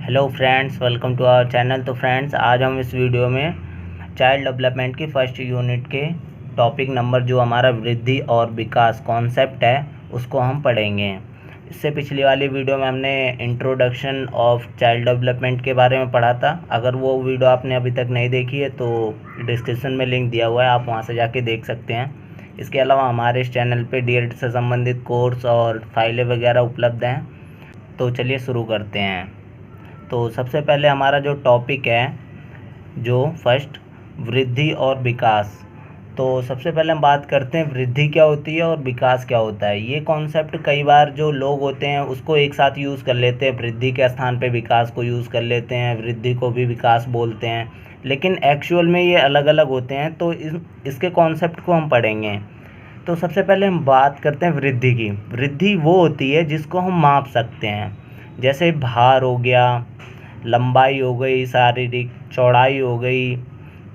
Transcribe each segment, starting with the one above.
Hello friends, welcome to our channel. तो friends, आज हम इस वीडियो में चाइल्ड डेवलपमेंट की फर्स्ट यूनिट के टॉपिक नंबर जो हमारा वृद्धि और विकास कॉन्सेप्ट है उसको हम पढ़ेंगे। इससे पिछली वाली वीडियो में हमने इंट्रोडक्शन ऑफ चाइल्ड डेवलपमेंट के बारे में पढ़ा था। अगर वो वीडियो आपने अभी तक नहीं देखी है तो डिस्क्रिप्शन में लिंक दिया हुआ है, आप वहाँ से जाके देख सकते हैं। इसके अलावा हमारे इस चैनल पे डीएलएड से संबंधित कोर्स और फाइलें वगैरह उपलब्ध हैं। तो चलिए शुरू करते हैं। तो सबसे पहले हमारा जो टॉपिक है जो फर्स्ट वृद्धि और विकास। तो सबसे पहले हम बात करते हैं वृद्धि क्या होती है और विकास क्या होता है। ये कॉन्सेप्ट कई बार जो लोग होते हैं उसको एक साथ यूज़ कर लेते हैं, वृद्धि के स्थान पे विकास को यूज़ कर लेते हैं, वृद्धि को भी विकास बोलते हैं, लेकिन एक्चुअल में ये अलग अलग होते हैं। तो इसके कॉन्सेप्ट को हम पढ़ेंगे। तो सबसे पहले हम बात करते हैं वृद्धि की। वृद्धि वो होती है जिसको हम माप सकते हैं, जैसे भार हो गया, लंबाई हो गई, शारीरिक चौड़ाई हो गई।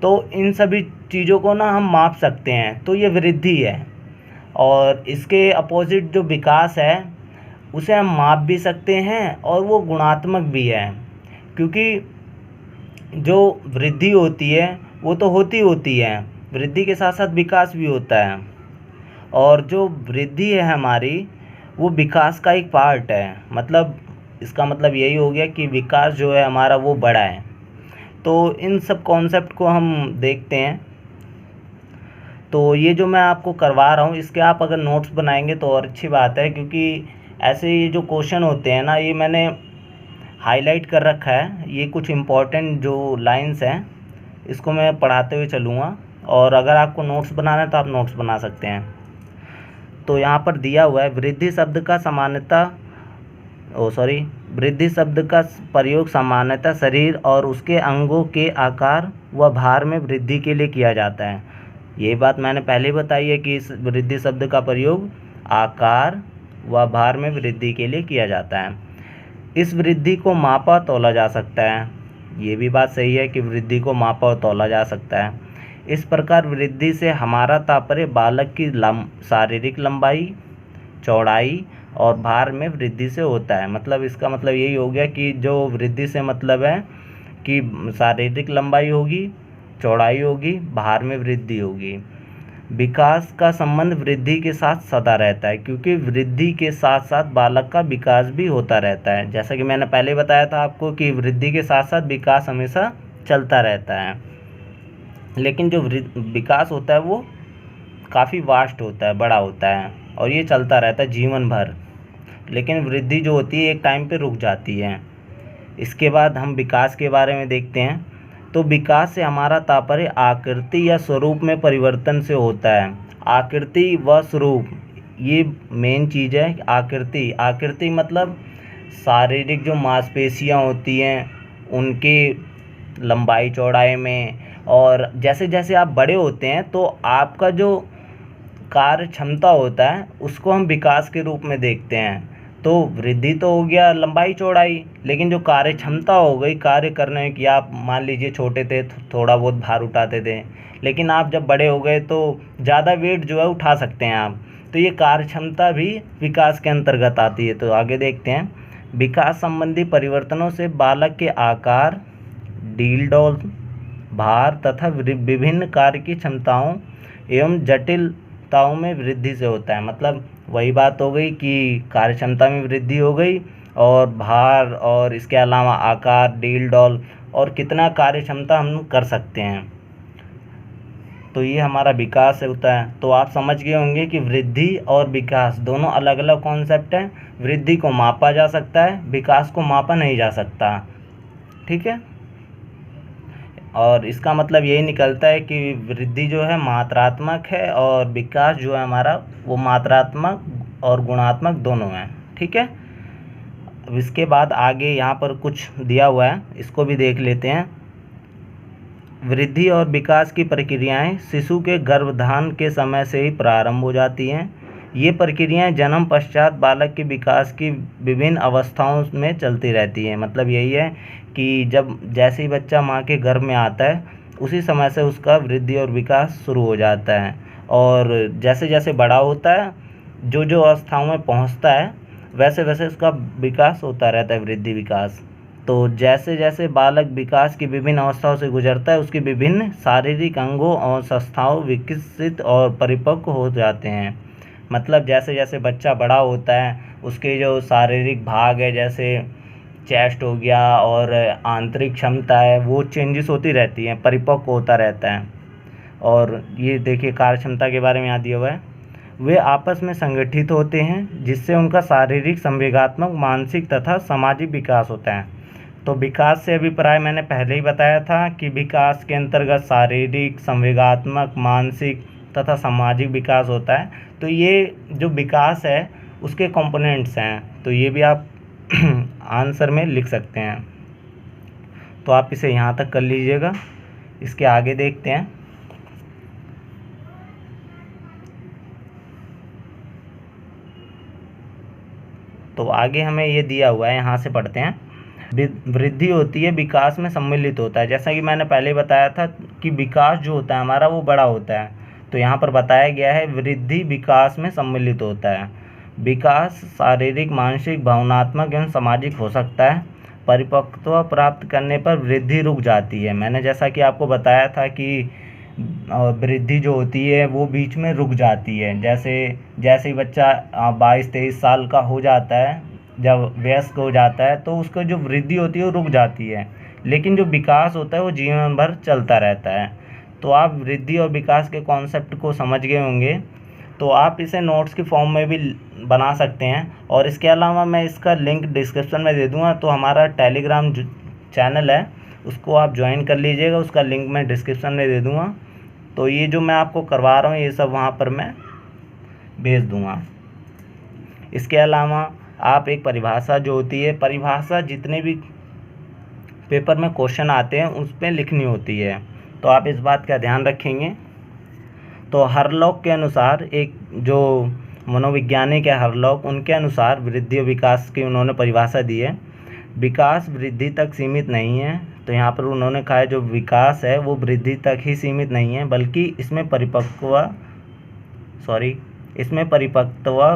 तो इन सभी चीज़ों को ना हम माप सकते हैं, तो ये वृद्धि है। और इसके अपोजिट जो विकास है उसे हम माप भी सकते हैं और वो गुणात्मक भी है, क्योंकि जो वृद्धि होती है वो तो होती है, वृद्धि के साथ साथ विकास भी होता है। और जो वृद्धि है हमारी वो विकास का एक पार्ट है। मतलब इसका मतलब यही हो गया कि विकास जो है हमारा वो बड़ा है। तो इन सब कॉन्सेप्ट को हम देखते हैं। तो ये जो मैं आपको करवा रहा हूँ इसके आप अगर नोट्स बनाएंगे तो और अच्छी बात है, क्योंकि ऐसे ये जो क्वेश्चन होते हैं ना ये मैंने हाईलाइट कर रखा है। ये कुछ इम्पोर्टेंट जो लाइंस हैं इसको मैं पढ़ाते हुए चलूँगा, और अगर आपको नोट्स बनाना है तो आप नोट्स बना सकते हैं। तो यहाँ पर दिया हुआ है वृद्धि शब्द का वृद्धि शब्द का प्रयोग सामान्यतः शरीर और उसके अंगों के आकार व भार में वृद्धि के लिए किया जाता है। ये बात मैंने पहले बताई है कि इस वृद्धि शब्द का प्रयोग आकार व भार में वृद्धि के लिए किया जाता है। इस वृद्धि को मापा तौला जा सकता है। ये भी बात सही है कि वृद्धि को मापा और तौला जा सकता है। इस प्रकार वृद्धि से हमारा तात्पर्य बालक की शारीरिक लंबाई, चौड़ाई और भार में वृद्धि से होता है। मतलब इसका मतलब यही हो गया कि जो वृद्धि से मतलब है कि शारीरिक लंबाई होगी, चौड़ाई होगी, भार में वृद्धि होगी। विकास का संबंध वृद्धि के साथ सदा रहता है, क्योंकि वृद्धि के साथ साथ बालक का विकास भी होता रहता है। जैसा कि मैंने पहले बताया था आपको कि वृद्धि के साथ साथ विकास हमेशा चलता रहता है, लेकिन जो विकास होता है वो काफ़ी वास्ट होता है, बड़ा होता है, और ये चलता रहता है जीवन भर। लेकिन वृद्धि जो होती है एक टाइम पे रुक जाती है। इसके बाद हम विकास के बारे में देखते हैं। तो विकास से हमारा तात्पर्य आकृति या स्वरूप में परिवर्तन से होता है। आकृति व स्वरूप ये मेन चीज़ है। आकृति मतलब शारीरिक जो मांसपेशियाँ होती हैं उनके लंबाई चौड़ाई में, और जैसे जैसे आप बड़े होते हैं तो आपका जो कार्य क्षमता होता है उसको हम विकास के रूप में देखते हैं। तो वृद्धि तो हो गया लंबाई चौड़ाई, लेकिन जो कार्य क्षमता हो गई कार्य करने की, आप मान लीजिए छोटे थे थोड़ा बहुत भार उठाते थे, लेकिन आप जब बड़े हो गए तो ज़्यादा वेट जो है उठा सकते हैं आप, तो ये कार्य क्षमता भी विकास के अंतर्गत आती है। तो आगे देखते हैं। विकास संबंधी परिवर्तनों से बालक के आकार, डील डॉल, भार तथा विभिन्न कार्य की क्षमताओं एवं जटिलताओं में वृद्धि से होता है। मतलब वही बात हो गई कि कार्य क्षमता में वृद्धि हो गई, और भार और इसके अलावा आकार, डील डॉल, और कितना कार्य क्षमता हम कर सकते हैं, तो ये हमारा विकास होता है। तो आप समझ गए होंगे कि वृद्धि और विकास दोनों अलग अलग कॉन्सेप्ट हैं। वृद्धि को मापा जा सकता है, विकास को मापा नहीं जा सकता। ठीक है, और इसका मतलब यही निकलता है कि वृद्धि जो है मात्रात्मक है और विकास जो है हमारा वो मात्रात्मक और गुणात्मक दोनों हैं। ठीक है, अब इसके बाद आगे यहाँ पर कुछ दिया हुआ है, इसको भी देख लेते हैं। वृद्धि और विकास की प्रक्रियाएं शिशु के गर्भधान के समय से ही प्रारंभ हो जाती हैं। ये प्रक्रियाएं जन्म पश्चात बालक के विकास की विभिन्न अवस्थाओं में चलती रहती हैं। मतलब यही है कि जब जैसे ही बच्चा माँ के गर्भ में आता है उसी समय से उसका वृद्धि और विकास शुरू हो जाता है, और जैसे जैसे बड़ा होता है जो अवस्थाओं में पहुँचता है वैसे वैसे उसका विकास होता रहता है, वृद्धि विकास। तो जैसे जैसे बालक विकास की विभिन्न अवस्थाओं से गुजरता है, उसकी विभिन्न शारीरिक अंगों और संस्थाओं विकसित और परिपक्व हो जाते हैं। मतलब जैसे जैसे बच्चा बड़ा होता है, उसके जो शारीरिक भाग है, जैसे चेस्ट हो गया और आंतरिक क्षमता है, वो चेंजेस होती रहती हैं, परिपक्व होता रहता है। और ये देखिए कार्य क्षमता के बारे में यहाँ दिया हुआ है, वे आपस में संगठित होते हैं जिससे उनका शारीरिक, संवेगात्मक, मानसिक तथा सामाजिक विकास होता है। तो विकास से अभिप्राय मैंने पहले ही बताया था कि विकास के अंतर्गत शारीरिक, संवेगात्मक, मानसिक तथा सामाजिक विकास होता है। तो ये जो विकास है उसके कंपोनेंट्स हैं, तो ये भी आप आंसर में लिख सकते हैं। तो आप इसे यहाँ तक कर लीजिएगा। इसके आगे देखते हैं। तो आगे हमें ये दिया हुआ है, यहाँ से पढ़ते हैं। वृद्धि होती है विकास में सम्मिलित होता है। जैसा कि मैंने पहले बताया था कि विकास जो होता है हमारा वो बड़ा होता है, तो यहाँ पर बताया गया है वृद्धि विकास में सम्मिलित होता है। विकास शारीरिक, मानसिक, भावनात्मक एवं सामाजिक हो सकता है। परिपक्वता प्राप्त करने पर वृद्धि रुक जाती है। मैंने जैसा कि आपको बताया था कि वृद्धि जो होती है वो बीच में रुक जाती है। जैसे जैसे ही बच्चा 22-23 साल का हो जाता है, जब वयस्क हो जाता है, तो उसको जो वृद्धि होती है वो रुक जाती है, लेकिन जो विकास होता है वो जीवन भर चलता रहता है। तो आप वृद्धि और विकास के कॉन्सेप्ट को समझ गए होंगे। तो आप इसे नोट्स की फॉर्म में भी बना सकते हैं, और इसके अलावा मैं इसका लिंक डिस्क्रिप्शन में दे दूँगा। तो हमारा टेलीग्राम चैनल है, उसको आप ज्वाइन कर लीजिएगा, उसका लिंक मैं डिस्क्रिप्शन में दे दूँगा। तो ये जो मैं आपको करवा रहा हूँ ये सब वहाँ पर मैं भेज दूँगा। इसके अलावा आप एक परिभाषा जो होती है, परिभाषा जितने भी पेपर में क्वेश्चन आते हैं उस पर लिखनी होती है, तो आप इस बात का ध्यान रखेंगे। तो हरलॉक के अनुसार, एक जो मनोवैज्ञानिक है हरलॉक, उनके अनुसार वृद्धि और विकास की उन्होंने परिभाषा दी है। विकास वृद्धि तक सीमित नहीं है। तो यहाँ पर उन्होंने कहा है जो विकास है वो वृद्धि तक ही सीमित नहीं है, बल्कि इसमें परिपक्वता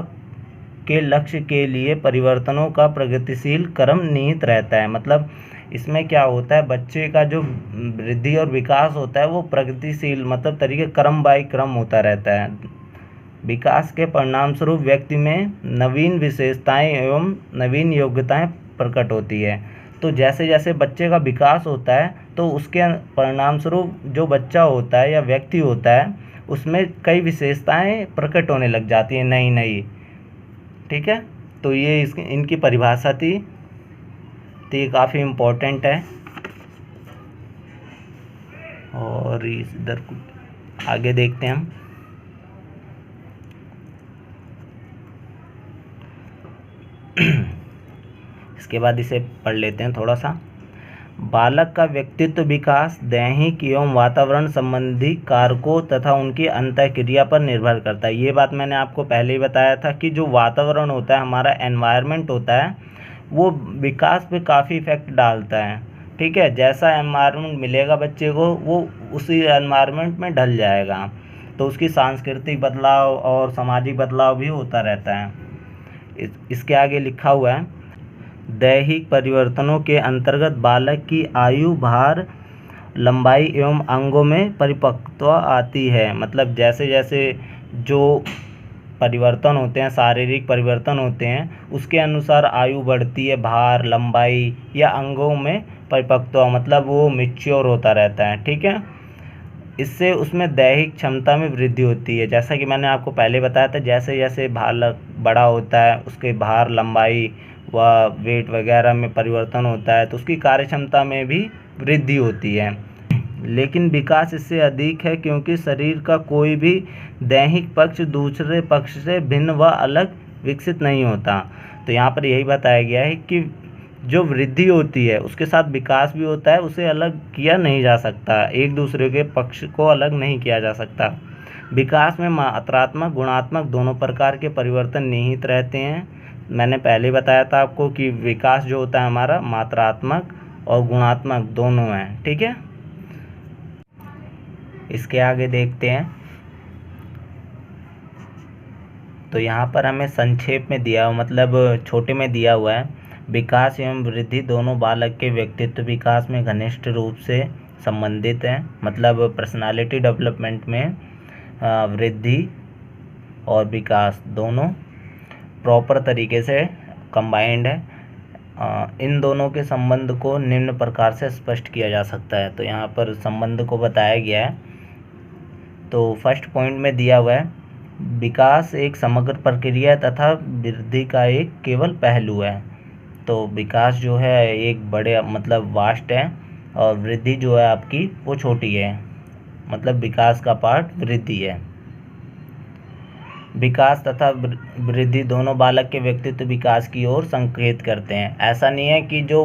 के लक्ष्य के लिए परिवर्तनों का प्रगतिशील क्रम निहित रहता है। मतलब इसमें क्या होता है, बच्चे का जो वृद्धि और विकास होता है वो प्रगतिशील मतलब तरीके क्रम बाय क्रम होता रहता है। विकास के परिणाम स्वरूप व्यक्ति में नवीन विशेषताएं एवं नवीन योग्यताएं प्रकट होती है। तो जैसे जैसे बच्चे का विकास होता है तो उसके परिणाम स्वरूप जो बच्चा होता है या व्यक्ति होता है उसमें कई विशेषताएं प्रकट होने लग जाती हैं नई नई। ठीक है, तो ये इनकी परिभाषा थी, तो ये काफ़ी इम्पोर्टेंट है। और इधर आगे देखते हैं हम। इसके बाद इसे पढ़ लेते हैं थोड़ा सा। बालक का व्यक्तित्व विकास दैहिक एवं वातावरण संबंधी कारकों तथा उनकी अंतःक्रिया पर निर्भर करता है। ये बात मैंने आपको पहले ही बताया था कि जो वातावरण होता है, हमारा एनवायरनमेंट होता है, वो विकास पे काफ़ी इफ़ेक्ट डालता है। ठीक है, जैसा एनवायरनमेंट मिलेगा बच्चे को वो उसी एनवायरनमेंट में ढल जाएगा, तो उसकी सांस्कृतिक बदलाव और सामाजिक बदलाव भी होता रहता है। इसके आगे लिखा हुआ है, दैहिक परिवर्तनों के अंतर्गत बालक की आयु, भार, लंबाई एवं अंगों में परिपक्वता आती है। मतलब जैसे जैसे जो परिवर्तन होते हैं, शारीरिक परिवर्तन होते हैं, उसके अनुसार आयु बढ़ती है, भार, लंबाई या अंगों में परिपक्वता, मतलब वो मैच्योर होता रहता है। ठीक है, इससे उसमें दैहिक क्षमता में वृद्धि होती है। जैसा कि मैंने आपको पहले बताया था, जैसे जैसे बालक बड़ा होता है उसके भार, लंबाई व वेट वगैरह में परिवर्तन होता है, तो उसकी कार्य क्षमता में भी वृद्धि होती है। लेकिन विकास इससे अधिक है, क्योंकि शरीर का कोई भी दैहिक पक्ष दूसरे पक्ष से भिन्न व अलग विकसित नहीं होता। तो यहाँ पर यही बताया गया है कि जो वृद्धि होती है उसके साथ विकास भी होता है, उसे अलग किया नहीं जा सकता, एक दूसरे के पक्ष को अलग नहीं किया जा सकता। विकास में मात्रात्मक, गुणात्मक दोनों प्रकार के परिवर्तन निहित रहते हैं। मैंने पहले बताया था आपको कि विकास जो होता है हमारा मात्रात्मक और गुणात्मक दोनों हैं। ठीक है, इसके आगे देखते हैं। तो यहाँ पर हमें संक्षेप में दिया हुआ, मतलब छोटे में दिया हुआ है, विकास एवं वृद्धि दोनों बालक के व्यक्तित्व विकास में घनिष्ठ रूप से संबंधित हैं। मतलब पर्सनालिटी डेवलपमेंट में वृद्धि और विकास दोनों प्रॉपर तरीके से कंबाइंड है। इन दोनों के संबंध को निम्न प्रकार से स्पष्ट किया जा सकता है। तो यहाँ पर संबंध को बताया गया है। तो फर्स्ट पॉइंट में दिया हुआ है, विकास एक समग्र प्रक्रिया तथा वृद्धि का एक केवल पहलू है। तो विकास जो है एक बड़े मतलब वास्ट है और वृद्धि जो है आपकी वो छोटी है। मतलब विकास का पार्ट वृद्धि है। विकास तथा वृद्धि दोनों बालक के व्यक्तित्व विकास की ओर संकेत करते हैं। ऐसा नहीं है कि जो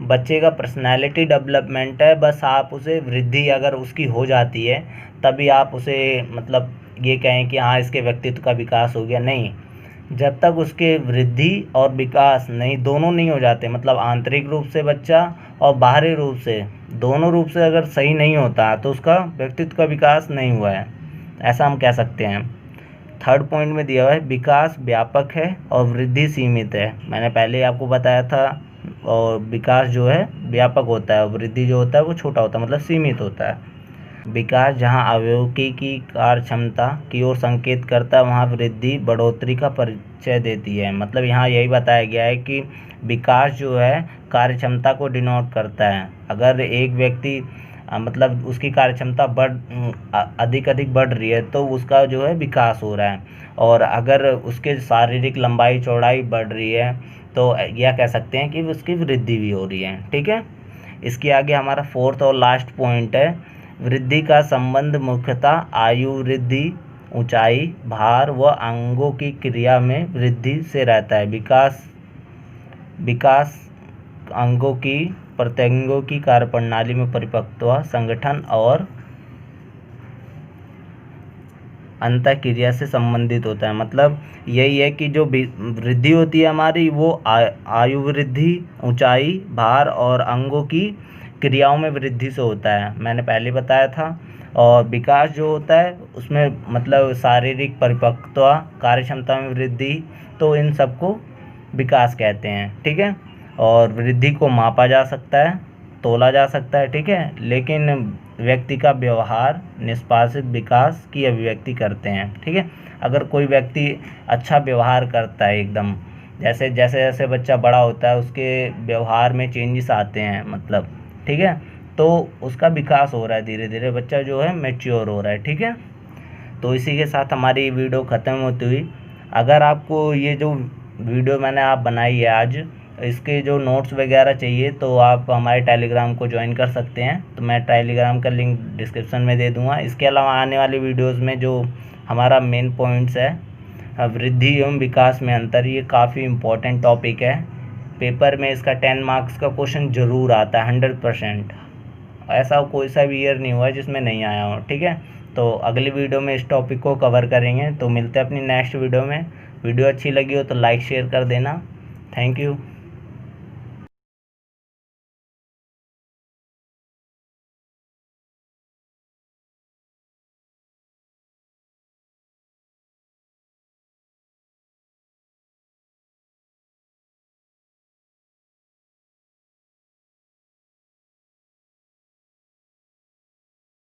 बच्चे का पर्सनैलिटी डेवलपमेंट है बस आप उसे वृद्धि अगर उसकी हो जाती है तभी आप उसे मतलब ये कहें कि हाँ इसके व्यक्तित्व का विकास हो गया। नहीं, जब तक उसके वृद्धि और विकास दोनों नहीं हो जाते, मतलब आंतरिक रूप से बच्चा और बाहरी रूप से दोनों रूप से अगर सही नहीं होता तो उसका व्यक्तित्व का विकास नहीं हुआ है, ऐसा हम कह सकते हैं। थर्ड पॉइंट में दिया हुआ है, विकास व्यापक है और वृद्धि सीमित है। मैंने पहले आपको बताया था। और विकास जो है व्यापक होता है और वृद्धि जो होता है वो छोटा होता है, मतलब सीमित होता है। विकास जहाँ अवयव की कार्य क्षमता की ओर संकेत करता है वहाँ वृद्धि बढ़ोतरी का परिचय देती है। मतलब यहाँ यही बताया गया है कि विकास जो है कार्य क्षमता को डिनोट करता है। अगर एक व्यक्ति मतलब उसकी कार्य क्षमता अधिक बढ़ रही है तो उसका जो है विकास हो रहा है। और अगर उसके शारीरिक लंबाई चौड़ाई बढ़ रही है तो यह कह सकते हैं कि उसकी वृद्धि भी हो रही है। ठीक है। इसके आगे हमारा फोर्थ और लास्ट पॉइंट है, वृद्धि का संबंध मुख्यतः आयु वृद्धि, ऊंचाई, भार व अंगों की क्रिया में वृद्धि से रहता है। विकास अंगों की प्रत्यंगों की कार्यप्रणाली में परिपक्वता, संगठन और अंतःक्रिया से संबंधित होता है। मतलब यही है कि जो वृद्धि होती है हमारी वो आयु वृद्धि, ऊंचाई, भार और अंगों की क्रियाओं में वृद्धि से होता है, मैंने पहले बताया था। और विकास जो होता है उसमें मतलब शारीरिक परिपक्वता, कार्य क्षमता में वृद्धि, तो इन सबको विकास कहते हैं। ठीक है। और वृद्धि को मापा जा सकता है, तोला जा सकता है। ठीक है। लेकिन व्यक्ति का व्यवहार निष्पादित विकास की अभिव्यक्ति करते हैं। ठीक है। अगर कोई व्यक्ति अच्छा व्यवहार करता है एकदम, जैसे जैसे बच्चा बड़ा होता है उसके व्यवहार में चेंजेस आते हैं, मतलब ठीक है, तो उसका विकास हो रहा है, धीरे धीरे बच्चा जो है मैच्योर हो रहा है। ठीक है। तो इसी के साथ हमारी वीडियो ख़त्म होती हुई। अगर आपको ये जो वीडियो मैंने आप बनाई है आज, इसके जो नोट्स वगैरह चाहिए तो आप हमारे टेलीग्राम को ज्वाइन कर सकते हैं। तो मैं टेलीग्राम का लिंक डिस्क्रिप्शन में दे दूंगा। इसके अलावा आने वाली वीडियोस में जो हमारा मेन पॉइंट्स है, वृद्धि एवं विकास में अंतर, ये काफ़ी इम्पोर्टेंट टॉपिक है। पेपर में इसका 10 मार्क्स का क्वेश्चन ज़रूर आता है 100%। ऐसा कोई सा भी ईयर नहीं हुआ है जिसमें नहीं आया हो। ठीक है। तो अगली वीडियो में इस टॉपिक को कवर करेंगे। तो मिलते हैं अपनी नेक्स्ट वीडियो में। वीडियो अच्छी लगी हो तो लाइक शेयर कर देना। Thank you.